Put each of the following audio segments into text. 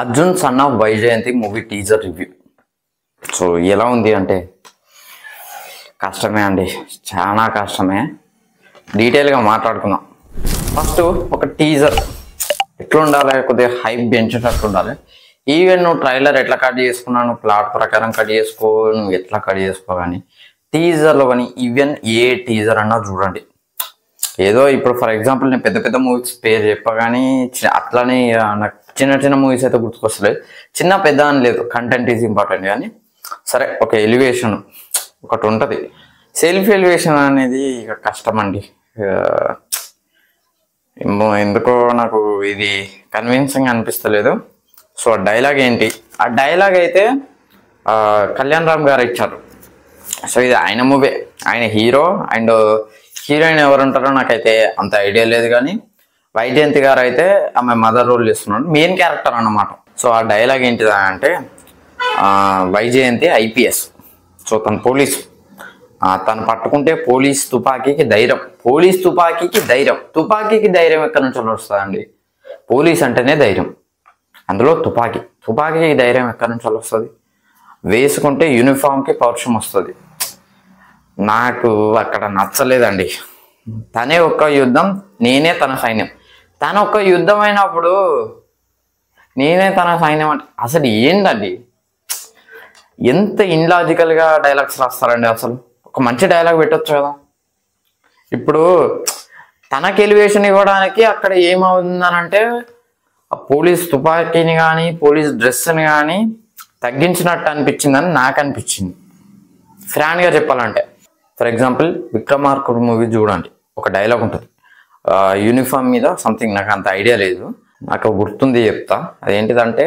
Arjun son of Vyjayanthi movie teaser review. So ఎలా ఉంది అంటే కష్టమే అండి, చాలా కష్టమే. డీటెయిల్గా మాట్లాడుకుందాం. ఫస్ట్ ఒక టీజర్ ఎట్లా ఉండాలి, కొద్దిగా హైప్ పెంచేటట్టు ఉండాలి. ఈవెన్ నువ్వు ట్రైలర్ ఎట్లా కట్ చేసుకున్నావు, ప్లాట్ ప్రకారం కట్ చేసుకో, నువ్వు ఎట్లా కట్ చేసుకో, కానీ టీజర్లో కానీ ఈవెన్ ఏ టీజర్ అన్నా చూడండి. ఏదో ఇప్పుడు ఫర్ ఎగ్జాంపుల్ నేను పెద్ద పెద్ద మూవీస్ పేరు చెప్పా కానీ అట్లానే నాకు చిన్న చిన్న మూవీస్ అయితే గుర్తుకొస్తలేదు. చిన్న పెద్ద అని లేదు, కంటెంట్ ఈజ్ ఇంపార్టెంట్. కానీ సరే ఒక ఎలివేషన్ ఒకటి ఉంటుంది. సెల్ఫ్ ఎలివేషన్ అనేది ఇక కష్టం అండి. ఎందుకో నాకు ఇది కన్విన్సింగ్ అనిపిస్తలేదు. సో డైలాగ్ ఏంటి, ఆ డైలాగ్ అయితే కళ్యాణ్ రామ్ గారు ఇచ్చారు. సో ఇది ఆయన మూవీ, ఆయన హీరో అండ్ హీరోయిన్ ఎవరు ఉంటారో నాకైతే అంత ఐడియా లేదు. కానీ వైజయంతి గారు అయితే ఆమె మదర్ రోల్ చేస్తున్నాడు, మెయిన్ క్యారెక్టర్ అన్నమాట. సో ఆ డైలాగ్ ఏంటిదా అంటే, వైజయంతి ఐపీఎస్, సో తను పోలీసు, తను పట్టుకుంటే పోలీస్ తుపాకీకి ధైర్యం, పోలీస్ తుపాకీకి ధైర్యం. తుపాకీకి ధైర్యం ఎక్కడి నుంచి వస్తుందండి? పోలీస్ అంటేనే ధైర్యం, అందులో తుపాకీకి ధైర్యం ఎక్కడి నుంచి వస్తుంది? వేసుకుంటే యూనిఫామ్కి పౌరుషం వస్తుంది. నాకు అక్కడ నచ్చలేదండి. తనే ఒక్క యుద్ధం, నేనే తన సైన్యం. తన ఒక్క యుద్ధం అయినప్పుడు నేనే తన సైన్యం అంటే అసలు ఏంటండి? ఎంత ఇన్లాజికల్గా డైలాగ్స్ రాస్తారండి. అసలు ఒక మంచి డైలాగ్ పెట్టొచ్చు కదా. ఇప్పుడు తనకి ఎలివేషన్ ఇవ్వడానికి అక్కడ ఏమవుతుందనంటే పోలీస్ తుపాకీని కానీ పోలీస్ డ్రెస్ని కానీ తగ్గించినట్టు అనిపించిందని నాకు అనిపించింది. ఫ్రాంక్గా చెప్పాలంటే ఫర్ ఎగ్జాంపుల్ విక్రమార్కుడు మూవీ చూడండి, ఒక డైలాగ్ ఉంటుంది యూనిఫామ్ మీద సంథింగ్, నాకు అంత ఐడియా లేదు, నాకు గుర్తుంది చెప్తా. అదేంటిదంటే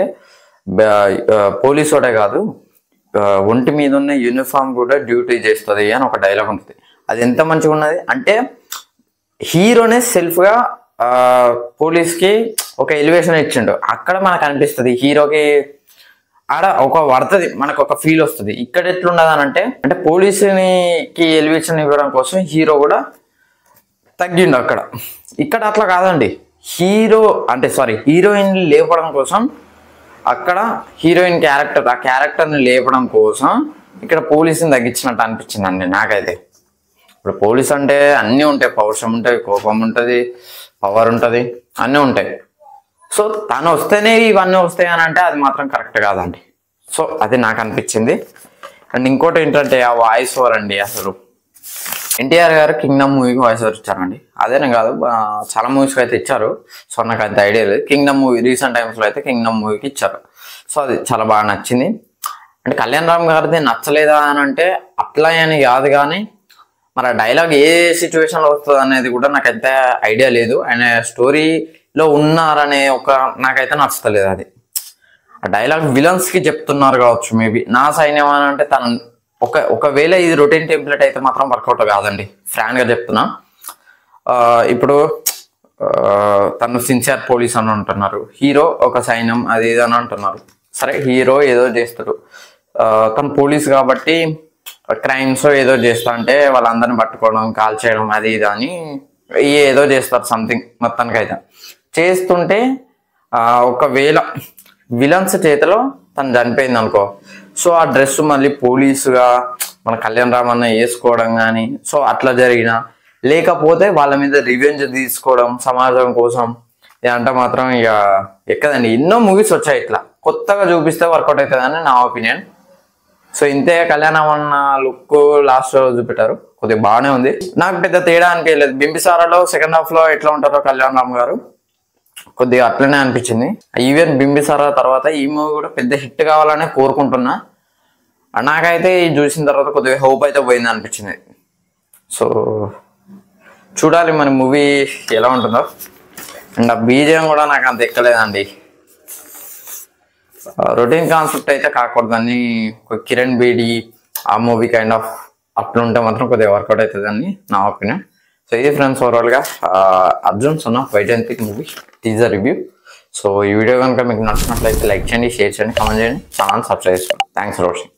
పోలీసు వాడే కాదు, ఒంటి మీద ఉన్న యూనిఫామ్ కూడా డ్యూటీ చేస్తుంది అని ఒక డైలాగ్ ఉంటుంది. అది ఎంత మంచిగా ఉన్నది అంటే హీరోనే సెల్ఫ్గా పోలీస్కి ఒక ఎలివేషన్ ఇచ్చిండు. అక్కడ మనకు అనిపిస్తుంది హీరోకి ఆడ ఒక పడుతుంది, మనకు ఒక ఫీల్ వస్తుంది. ఇక్కడ ఎట్లుండదు అని అంటే పోలీసుకి ఎలివేషన్ ఇవ్వడం కోసం హీరో కూడా తగ్గిండు అక్కడ. ఇక్కడ అట్లా కాదండి, హీరోయిన్ లేపడం కోసం అక్కడ హీరోయిన్ క్యారెక్టర్, ఆ క్యారెక్టర్ని లేపడం కోసం ఇక్కడ పోలీసుని తగ్గించినట్టు అనిపించిందండి నాకైతే. ఇప్పుడు పోలీస్ అంటే అన్నీ ఉంటాయి, పౌరుషం ఉంటుంది, కోపం ఉంటుంది, పవర్ ఉంటుంది, అన్నీ ఉంటాయి. సో తను వస్తేనే ఇవన్నీ వస్తాయి అని అంటే అది మాత్రం కరెక్ట్ కాదండి. సో అది నాకు అనిపించింది. అండ్ ఇంకోటి ఏంటంటే ఆ వాయిస్ ఓవర్ అండి. అసలు ఎన్టీఆర్ గారు కింగ్డమ్ మూవీకి వాయిస్ ఓవర్ ఇచ్చారండి. అదేనే కాదు చాలా మూవీస్కి అయితే ఇచ్చారు. సో నాకు అంత ఐడియా లేదు. కింగ్డమ్ మూవీ రీసెంట్ టైమ్స్లో అయితే కింగ్డమ్ మూవీకి ఇచ్చారు. సో అది చాలా బాగా నచ్చింది. అంటే కళ్యాణ్ రామ్ గారిది నచ్చలేదా అని అంటే అట్లా అని కాదు, కానీ మరి ఆ డైలాగ్ ఏ సిచ్యువేషన్లో వస్తుంది అనేది కూడా నాకైతే ఐడియా లేదు. ఆయన స్టోరీలో ఉన్నారనే నాకైతే నచ్చలేదు అది. ఆ డైలాగ్ విలన్స్కి చెప్తున్నారు కావచ్చు మేబీ. నా సైన్యం అని అంటే తను ఒకవేళ ఇది రొటీన్ టెంప్లెట్ అయితే మాత్రం వర్కౌట్ కాదండి, ఫ్రాంక్గా చెప్తున్నా. ఇప్పుడు తను సిన్సియర్ పోలీస్ అని అంటున్నారు, హీరో ఒక సైన్యం అది ఇది అని అంటున్నారు. సరే హీరో ఏదో చేస్తాడు, తను పోలీస్ కాబట్టి క్రైమ్స్ ఏదో చేస్తా అంటే వాళ్ళందరిని పట్టుకోవడం, కాల్ చేయడం అది ఇది అని ఏదో చేస్తారు సంథింగ్. మొత్తానికైతే చేస్తుంటే ఒకవేళ విలన్స్ చేతిలో తను చనిపోయింది అనుకో, సో ఆ డ్రెస్ మళ్ళీ పోలీసుగా మన కళ్యాణ్ రామ్ అన్న వేసుకోవడం కానీ సో అట్లా జరిగిన, లేకపోతే వాళ్ళ మీద రివెంజ్ తీసుకోవడం సమాజం కోసం ఇదంటే మాత్రం ఇక ఎక్కదండి. ఎన్నో మూవీస్ వచ్చాయి ఇట్లా, కొత్తగా చూపిస్తే వర్కౌట్ అవుతుందని నా ఒపీనియన్. సో ఇంతే, కళ్యాణం అన్న లుక్ లాస్ట్ చూపెట్టారు, కొద్దిగా బాగానే ఉంది. నాకు పెద్ద తేడా అనిపించలేదు. బింబిసారాలో సెకండ్ హాఫ్లో ఎట్లా ఉంటారో కళ్యాణ్ రామ్ గారు కొద్దిగా అట్లనే అనిపించింది. ఈవెన్ బింబిసారా తర్వాత ఈ మూవీ కూడా పెద్ద హిట్ కావాలనే కోరుకుంటున్నా. నాకైతే ఇది చూసిన తర్వాత కొద్దిగా హోప్ అయితే పోయింది అనిపించింది. సో చూడాలి మన మూవీ ఎలా ఉంటుందో. అండ్ ఆ బీజిఎం కూడా నాకు అంత ఎక్కలేదండి. రొటీన్ కాన్సెప్ట్ అయితే కాకూడదని కిరణ్ బేడి ఆ మూవీ కైండ్ ఆఫ్ అట్లుంటే మాత్రం కొద్దిగా వర్కౌట్ అవుతుందని నా ఒపీనియన్. సో ఇది ఫ్రెండ్స్ ఓవరాల్గా Arjun son of Vyjayanthi movie teaser review. So ఈ వీడియో కనుక మీకు నచ్చినట్లయితే లైక్ చేయండి, షేర్ చేయండి, కామెంట్ చేయండి, ఛానల్ సబ్స్క్రైబ్ చేసుకోండి. Thanks for watching.